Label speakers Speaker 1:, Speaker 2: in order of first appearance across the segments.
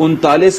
Speaker 1: 39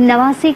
Speaker 2: 89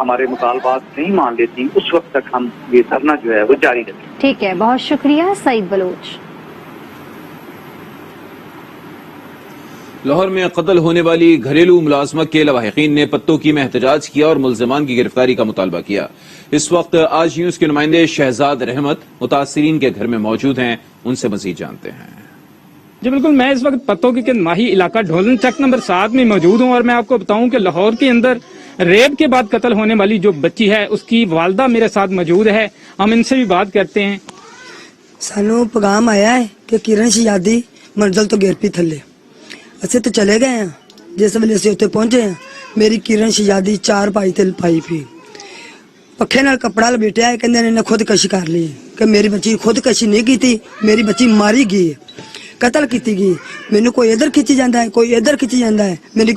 Speaker 3: ہمارے مطالبات نہیں مان لیتی اس وقت تک ہم یہ دھرنا جو ہے وہ جاری رکھیں.
Speaker 2: ٹھیک ہے، بہت شکریہ سعید بلوچ.
Speaker 1: لاہور میں قتل ہونے والی گھریلو ملازمت کے لواحقین نے پتوں کی میں احتجاج کیا اور ملزمان کی گرفتاری کا مطالبہ کیا. اس وقت آج نیوز کے نمائندے شہزاد رحمت متاثرین کے گھر میں موجود ہیں، ان سے مزید جانتے ہیں.
Speaker 4: جی بالکل، میں اس وقت پتوں کی ماہی علاقہ ڈھولن چک نمبر 7 میں موجود ہوں، اور میں آپ کو بتاؤں کہ لاہور کے اندر ریپ کے بعد قتل ہونے والی جو بچی ہے اس کی والدہ میرے ساتھ موجود ہے. ہم ان سے بھی بات کرتے ہیں.
Speaker 5: سانو پیغام آیا ہے کہ کرن شہزادی منزل تو گیر پی تھلے. اچھے تو چلے گئے ہیں، جس ویلے سے اتنے پہنچے ہیں میری کرن شہزادی 4 پائی تے پائی پی پکھے نال کپڑا لپیٹیا ہے، کہندے نے خودکشی کر لی. کہ میری بچی خودکشی نہیں کی تھی، میری بچی ماری گئی، قتل کیتی گئی. مینوں کوئی ادھر کھچی جاندا ہے، کوئی ادھر کھچی جاندا ہے.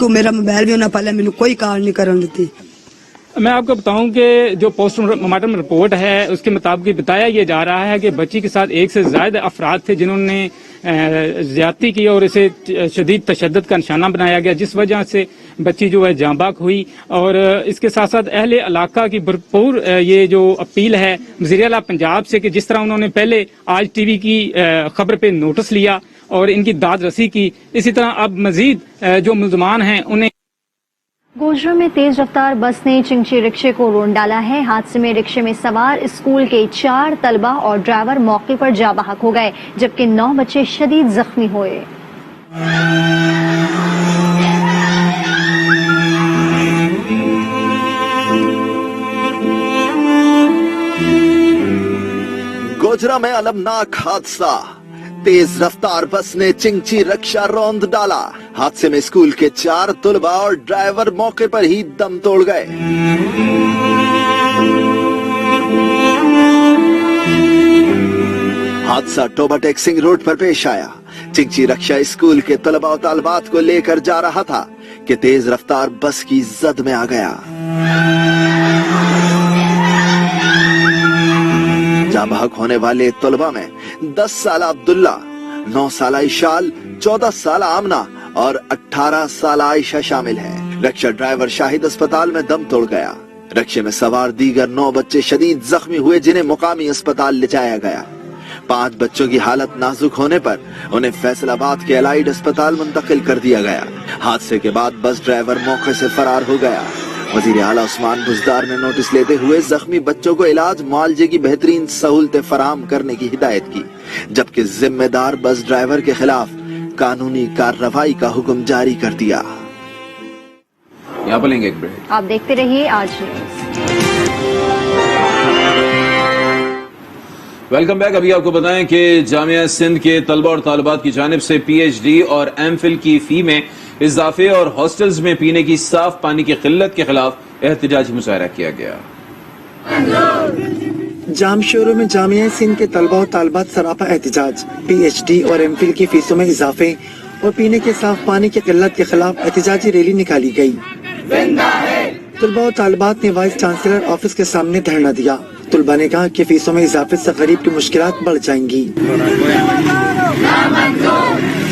Speaker 5: میرا موبائل بھی انہاں پہلے مینوں کوئی کال نہیں کرن دیتی.
Speaker 4: میں آپ کو بتاؤں کہ جو پوسٹ مارٹم رپورٹ ہے اس کے مطابق بتایا یہ جا رہا ہے کہ بچی کے ساتھ 1 سے زائد افراد تھے جنہوں نے زیادتی کی اور اسے شدید تشدد کا نشانہ بنایا گیا، جس وجہ سے بچی جو ہے جاں بحق ہوئی. اور اس کے ساتھ ساتھ اہل علاقہ کی بھرپور یہ جو اپیل ہے وزیر اعلیٰ پنجاب سے کہ جس طرح انہوں نے پہلے آج ٹی وی کی خبر پہ نوٹس لیا اور ان کی داد رسی کی، اسی طرح اب مزید جو ملزمان ہیں انہیں.
Speaker 2: گوجرا میں تیز رفتار بس نے چنگچی رکشے کو رون ڈالا ہے. حادثے میں رکشے میں سوار اسکول کے 4 طلبہ اور ڈرائیور موقع پر جاں بحق ہو گئے، جبکہ 9 بچے شدید زخمی ہوئے.
Speaker 6: گوجرا میں المناک حادثہ، تیز رفتار بس نے چنگچی رکشہ روند ڈالا. حادثے میں اسکول کے 4 طلباء اور ڈرائیور موقع پر ہی دم توڑ گئے. حادثہ ٹوبا ٹیکسنگ روڈ پر پیش آیا. چنگچی رکشہ اسکول کے طلباء و طالبات کو لے کر جا رہا تھا کہ تیز رفتار بس کی زد میں آ گیا. جاں بحق ہونے والے طلباء میں 10 سالہ عبداللہ، 9 سالہ اشال، 14 سالہ آمنہ اور 18 سالہ عائشہ شامل ہیں. رکشہ ڈرائیور شاہد اسپتال میں دم توڑ گیا. رکشے میں سوار دیگر 9 بچے شدید زخمی ہوئے جنہیں مقامی اسپتال لے جایا گیا. 5 بچوں کی حالت نازک ہونے پر انہیں فیصل آباد کے الائیڈ اسپتال منتقل کر دیا گیا. حادثے کے بعد بس ڈرائیور موقع سے فرار ہو گیا. وزیر اعلیٰ عثمان بزدار نے نوٹس لیتے ہوئے زخمی بچوں کو علاج معالجے کی بہترین سہولتیں فراہم کرنے کی ہدایت کی، جبکہ ذمہ دار بس ڈرائیور کے خلاف قانونی کارروائی کا حکم جاری کر دیا.
Speaker 1: یہاں پر لیں گے ایک بریک.
Speaker 2: آپ دیکھتے رہیے آج نیوز.
Speaker 1: Welcome back. ابھی آپ کو بتائیں کہ جامعہ سندھ کے طلبہ اور طالبات کی جانب سے پی ایچ ڈی اور ایم فل کی فی میں اضافے اور ہاسٹلز میں پینے کی صاف پانی کی قلت کے خلاف احتجاجی مظاہرہ کیا گیا.
Speaker 7: جام شوروں میں جامعہ سندھ کے طلبہ و طالبات سراپا احتجاج. پی ایچ ڈی اور ایم فل کی فیسوں میں اضافے اور پینے کے صاف پانی کی قلت کے خلاف احتجاجی ریلی نکالی گئی. طلبہ و طالبات نے وائس چانسلر آفس کے سامنے دھرنا دیا. طلبہ نے کہا کہ فیسوں میں اضافے سے غریب کی مشکلات بڑھ جائیں گی.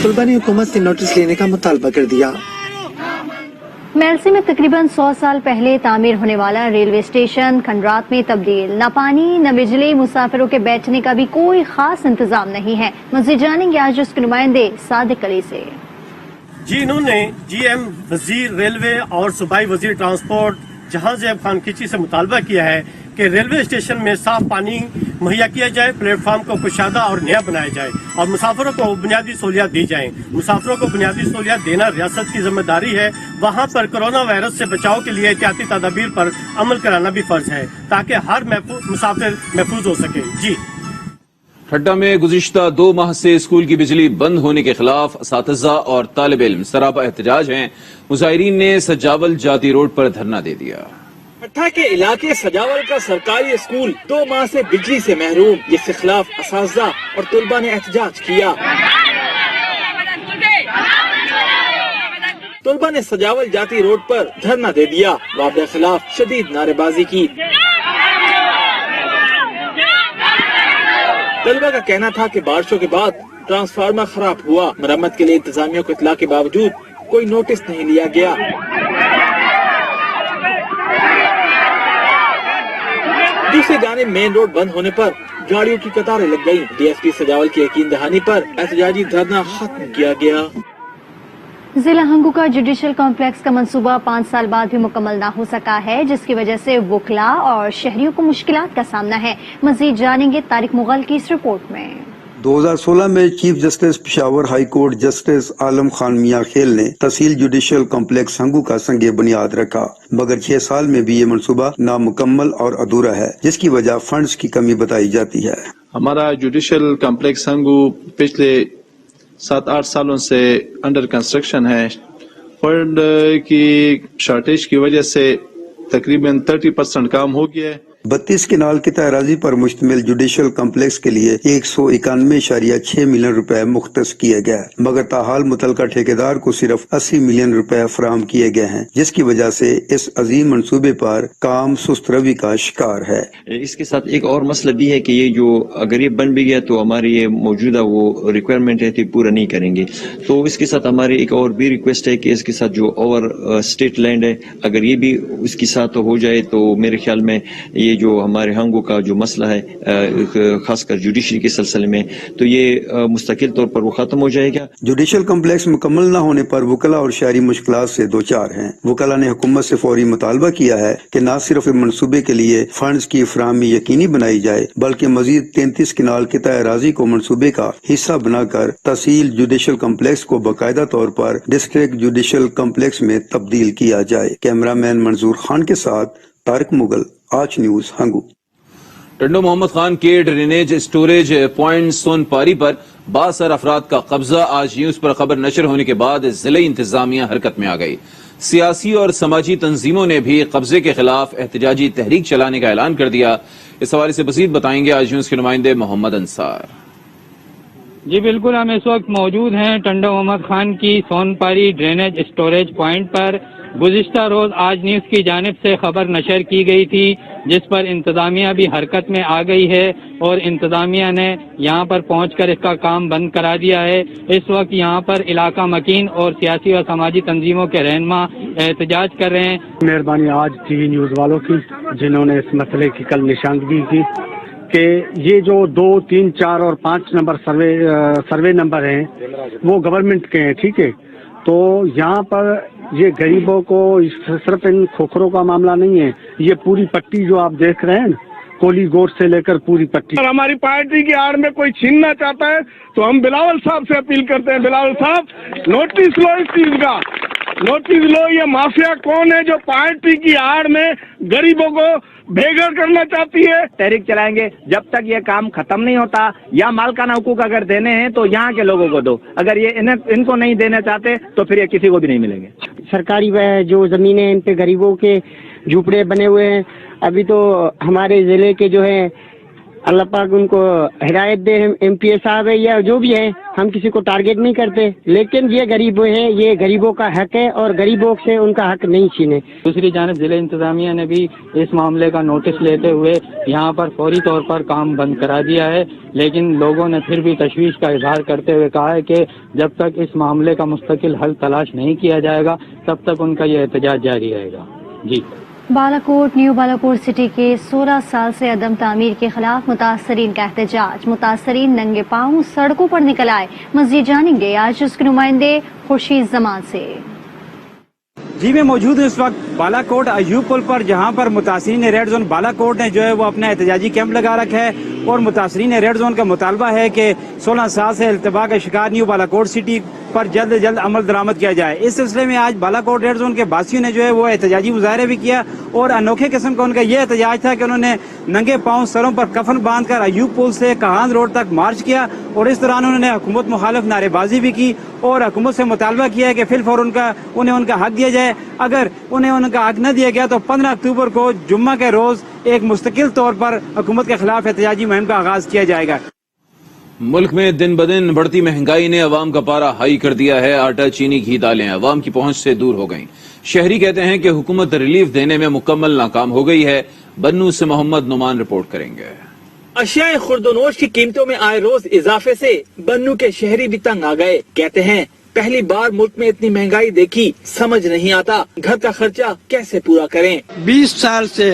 Speaker 7: طلبہ نے حکومت سے نوٹس لینے کا مطالبہ کر دیا.
Speaker 2: میلسی میں تقریباً 100 سال پہلے تعمیر ہونے والا ریلوے اسٹیشن کھنڈرات میں تبدیل. نہ پانی نہ بجلی، مسافروں کے بیٹھنے کا بھی کوئی خاص انتظام نہیں ہے. مزید جانیں گے آج اس کے نمائندے صادق علی سے.
Speaker 8: جی انہوں نے جی ایم وزیر ریلوے اور صوبائی وزیر ٹرانسپورٹ جہاں زیب خان کھچی سے مطالبہ کیا ہے کہ ریلوے اسٹیشن میں صاف پانی مہیا کیا جائے، پلیٹ فارم کو کشادہ اور نیا بنایا جائے اور مسافروں کو بنیادی سہولیات دی جائیں. مسافروں کو بنیادی سہولیات دینا ریاست کی ذمہ داری ہے. وہاں پر کرونا وائرس سے بچاؤ کے لیے احتیاطی تدابیر پر عمل کرانا بھی فرض ہے تاکہ ہر مسافر محفوظ ہو سکے. جی
Speaker 1: ٹھٹہ میں گزشتہ 2 ماہ سے اسکول کی بجلی بند ہونے کے خلاف اساتذہ اور طالب علم سراپا احتجاج ہیں. مظاہرین نے سجاول جاتی روڈ پر دھرنا دے دیا.
Speaker 9: ٹھٹہ کے علاقے سجاول کا سرکاری اسکول 2 ماہ سے بجلی سے محروم، جس کے خلاف اساتذہ اور طلبہ نے احتجاج کیا. طلبہ نے سجاول جاتی روڈ پر دھرنا دے دیا، وعدے کے خلاف شدید نعرے بازی کی. طلبہ کا کہنا تھا کہ بارشوں کے بعد ٹرانسفارمر خراب ہوا، مرمت کے لیے انتظامیہ کو اطلاع کے باوجود کوئی نوٹس نہیں لیا گیا. دوسرے جانب مین روڈ بند ہونے پر گاڑیوں کی قطاریں لگ گئیں۔ ڈی ایس پی سجاول کی یقین دہانی پر احتجاجی دھرنا ختم کیا گیا۔
Speaker 2: ضلع ہنگو کا جوڈیشل کمپلیکس کا منصوبہ 5 سال بعد بھی مکمل نہ ہو سکا ہے، جس کی وجہ سے وکلاء اور شہریوں کو مشکلات کا سامنا ہے۔ مزید جانیں گے طارق مغل کی اس رپورٹ میں۔
Speaker 10: 2016 میں chief justice Peshawar high court justice Alam Khan Mian Khel نے تحصیل جوڈیشل کمپلیکس ہنگو کا سنگ بنیاد رکھا، مگر 6 سال میں بھی یہ منصوبہ نامکمل اور ادھورا ہے، جس کی وجہ فنڈز کی کمی بتائی جاتی ہے۔
Speaker 11: ہمارا جوڈیشل کمپلیکس ہنگو پچھلے 7-8 سالوں سے انڈر کنسٹرکشن ہے۔ فنڈ کی شارٹیج کی وجہ سے تقریباً 30% کام ہو گیا ہے۔
Speaker 10: 32 کنال قطع اراضی پر مشتمل جوڈیشل کمپلیکس کے لیے 191.6 ملین روپے مختص کیے گئے، مگر تاحال متعلقہ ٹھیکیدار کو صرف 80 ملین روپے فراہم کیے گئے ہیں، جس کی وجہ سے اس عظیم منصوبے پر کام سست روی کا شکار ہے۔
Speaker 12: اس کے ساتھ ایک اور مسئلہ بھی ہے کہ یہ جو اگر یہ بن بھی گیا تو ہماری یہ موجودہ وہ ریکوائرمنٹ ہے تو پورا نہیں کریں گے، تو اس کے ساتھ ہماری ایک اور بھی ریکویسٹ ہے کہ اس کے ساتھ جو اوور اسٹیٹ لینڈ ہے اگر یہ بھی اس کے ساتھ ہو جائے تو میرے خیال میں یہ جو ہمارے ہنگو کا جو مسئلہ ہے خاص کر جوڈیشری کے سلسلے میں تو یہ مستقل طور پر وہ ختم ہو جائے گا۔
Speaker 10: جوڈیشل کمپلیکس مکمل نہ ہونے پر وکلاء اور شہری مشکلات سے دوچار ہیں۔ وکلاء نے حکومت سے فوری مطالبہ کیا ہے کہ نہ صرف منصوبے کے لیے فنڈز کی فراہمی یقینی بنائی جائے بلکہ مزید 33 کنال قطع اراضی کو منصوبے کا حصہ بنا کر تحصیل جوڈیشل کمپلیکس کو باقاعدہ طور پر ڈسٹرکٹ جوڈیشل کمپلیکس میں تبدیل کیا جائے۔ کیمرہ مین منظور خان کے ساتھ طارق مغل، آج نیوز ہنگو۔
Speaker 1: ٹنڈو محمد خان کے ڈرینیج اسٹوریج پوائنٹ سون پاری پر بااثر افراد کا قبضہ، آج نیوز پر خبر نشر ہونے کے بعد ضلعی انتظامیہ حرکت میں آ گئی۔ سیاسی اور سماجی تنظیموں نے بھی قبضے کے خلاف احتجاجی تحریک چلانے کا اعلان کر دیا۔ اس حوالے سے مزید بتائیں گے آج نیوز کے نمائندے محمد انصار۔
Speaker 4: جی بالکل، ہم اس وقت موجود ہیں ٹنڈو محمد خان کی سون پاری ڈرینیج اسٹوریج پوائنٹ پر۔ گزشتہ روز آج نیوز کی جانب سے خبر نشر کی گئی تھی جس پر انتظامیہ بھی حرکت میں آ گئی ہے اور انتظامیہ نے یہاں پر پہنچ کر اس کا کام بند کرا دیا ہے۔ اس وقت یہاں پر علاقہ مکین اور سیاسی اور سماجی تنظیموں کے رہنما احتجاج کر رہے ہیں۔
Speaker 8: مہربانی آج ٹی وی نیوز والوں کی جنہوں نے اس مسئلے کی کل نشاندہی کی کہ یہ جو 2، 3، 4 اور 5 نمبر سروے نمبر ہیں وہ گورنمنٹ کے ہیں، ٹھیک ہے، تو یہاں پر یہ غریبوں کو صرف ان کھوکھروں کا معاملہ نہیں ہے، یہ پوری پٹی جو آپ دیکھ رہے ہیں کولی گوٹ سے لے کر پوری پٹی، اور ہماری پارٹی کی آڑ میں کوئی چھیننا چاہتا ہے تو ہم بلاول صاحب سے اپیل کرتے ہیں، بلاول صاحب نوٹس لو اس چیز کا، نوٹس لو، یہ مافیا کون ہے جو پارٹی کی آڑ میں غریبوں کو بے گھر کرنا چاہتی ہے۔
Speaker 13: تحریک چلائیں گے جب تک یہ کام ختم نہیں ہوتا، یا مالکانہ حقوق اگر دینے ہیں تو یہاں کے لوگوں کو دو، اگر یہ ان کو نہیں دینا چاہتے تو پھر یہ کسی کو بھی نہیں ملیں گے۔
Speaker 14: سرکاری جو زمینیں ان پہ غریبوں کے جھوپڑے بنے ہوئے ہیں، ابھی تو ہمارے ضلع کے جو ہے اللہ پاک ان کو ہدایت دے، ایم پی اے صاحب ہے یا جو بھی ہے، ہم کسی کو ٹارگٹ نہیں کرتے، لیکن یہ غریب ہیں، یہ غریبوں کا حق ہے اور غریبوں سے ان کا حق نہیں چھینے۔
Speaker 4: دوسری جانب ضلع انتظامیہ نے بھی اس معاملے کا نوٹس لیتے ہوئے یہاں پر فوری طور پر کام بند کرا دیا ہے، لیکن لوگوں نے پھر بھی تشویش کا اظہار کرتے ہوئے کہا ہے کہ جب تک اس معاملے کا مستقل حل تلاش نہیں کیا جائے گا تب تک ان کا یہ احتجاج جاری رہے گا۔ جی
Speaker 2: بالاکوٹ نیو بالاکوٹ سٹی کے 16 سال سے عدم تعمیر کے خلاف متاثرین کا احتجاج، متاثرین ننگے پاؤں سڑکوں پر نکل آئے۔ مزید جانیں گے آج اس کے نمائندے خورشید زمان سے۔
Speaker 15: جی میں موجود ہوں اس وقت بالاکوٹ ایوب پل پر، جہاں پر متاثرین ریڈ زون بالاکوٹ نے جو ہے وہ اپنا احتجاجی کیمپ لگا رکھا ہے اور متاثرین ریڈ زون کا مطالبہ ہے کہ 16 سال سے التباہ کا شکار نیو بالاکوٹ سٹی پر جلد از جلد عمل درآمد کیا جائے۔ اس سلسلے میں آج بالاکوٹ ریڈ زون کے باسیوں نے جو ہے وہ احتجاجی مظاہرے بھی کیا اور انوکھے قسم کا ان کا یہ احتجاج تھا کہ انہوں نے ننگے پاؤں سروں پر کفن باندھ کر ایوب پل سے کہاند روڈ تک مارچ کیا اور اس دوران انہوں نے حکومت مخالف نعرے بازی بھی کی اور حکومت سے مطالبہ کیا ہے کہ فی الفور انہیں ان کا حق دیا جائے۔ اگر انہیں ان کا حق نہ دیا گیا تو 15 اکتوبر کو جمعہ کے روز ایک مستقل طور پر حکومت کے خلاف احتجاجی مہم کا آغاز کیا جائے گا۔
Speaker 1: ملک میں دن بدن بڑھتی مہنگائی نے عوام کا پارا ہائی کر دیا ہے۔ آٹا، چینی، گھی، دالیں عوام کی پہنچ سے دور ہو گئیں۔ شہری کہتے ہیں کہ حکومت ریلیف دینے میں مکمل ناکام ہو گئی ہے۔ بنو سے محمد نعمان رپورٹ کریں گے۔
Speaker 9: اشیاء خرد و نوش کی قیمتوں میں آئے روز اضافے سے بنو کے شہری بھی تنگ آ گئے۔ کہتے ہیں پہلی بار ملک میں اتنی مہنگائی دیکھی، سمجھ نہیں آتا گھر کا خرچہ کیسے پورا کریں۔
Speaker 16: 20 سال سے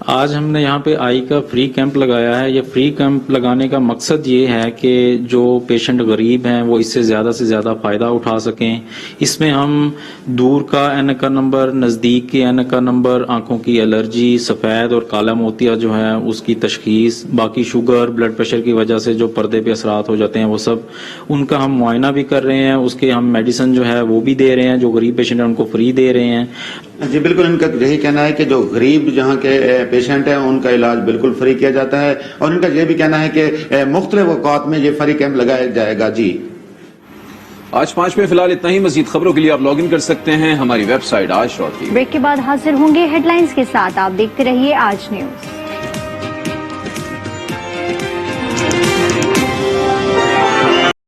Speaker 17: آج ہم نے یہاں پہ آئی کا فری کیمپ لگایا ہے. یہ فری کیمپ لگانے کا مقصد یہ ہے کہ جو پیشنٹ غریب ہیں وہ اس سے زیادہ فائدہ اٹھا سکیں. اس میں ہم دور کا اینک کا نمبر، نزدیک کے اینک کا نمبر، آنکھوں کی الرجی، سفید اور کالا موتیا جو ہے اس کی تشخیص، باقی شوگر، بلڈ پریشر کی وجہ سے جو پردے پہ اثرات ہو جاتے ہیں وہ سب ان کا ہم معائنہ بھی کر رہے ہیں. اس کے ہم میڈیسن جو ہے وہ بھی دے رہے ہیں، جو غریب پیشنٹ ہیں ان کو فری دے رہے ہیں.
Speaker 18: جی بالکل، ان کا یہی کہنا ہے کہ جو غریب جہاں کے پیشنٹ ہیں ان کا علاج بالکل فری کیا جاتا ہے، اور ان کا یہ بھی کہنا ہے کہ مختلف اوقات میں یہ فری کیمپ لگایا جائے گا. جی
Speaker 1: آج 5 میں فی الحال اتنا ہی. مزید خبروں کے لیے آپ لاگ ان کر سکتے ہیں ہماری ویب سائٹ آج.tv.
Speaker 2: بریک کے بعد حاضر ہوں گے ہیڈ لائنز کے ساتھ. آپ دیکھتے رہیے آج نیوز.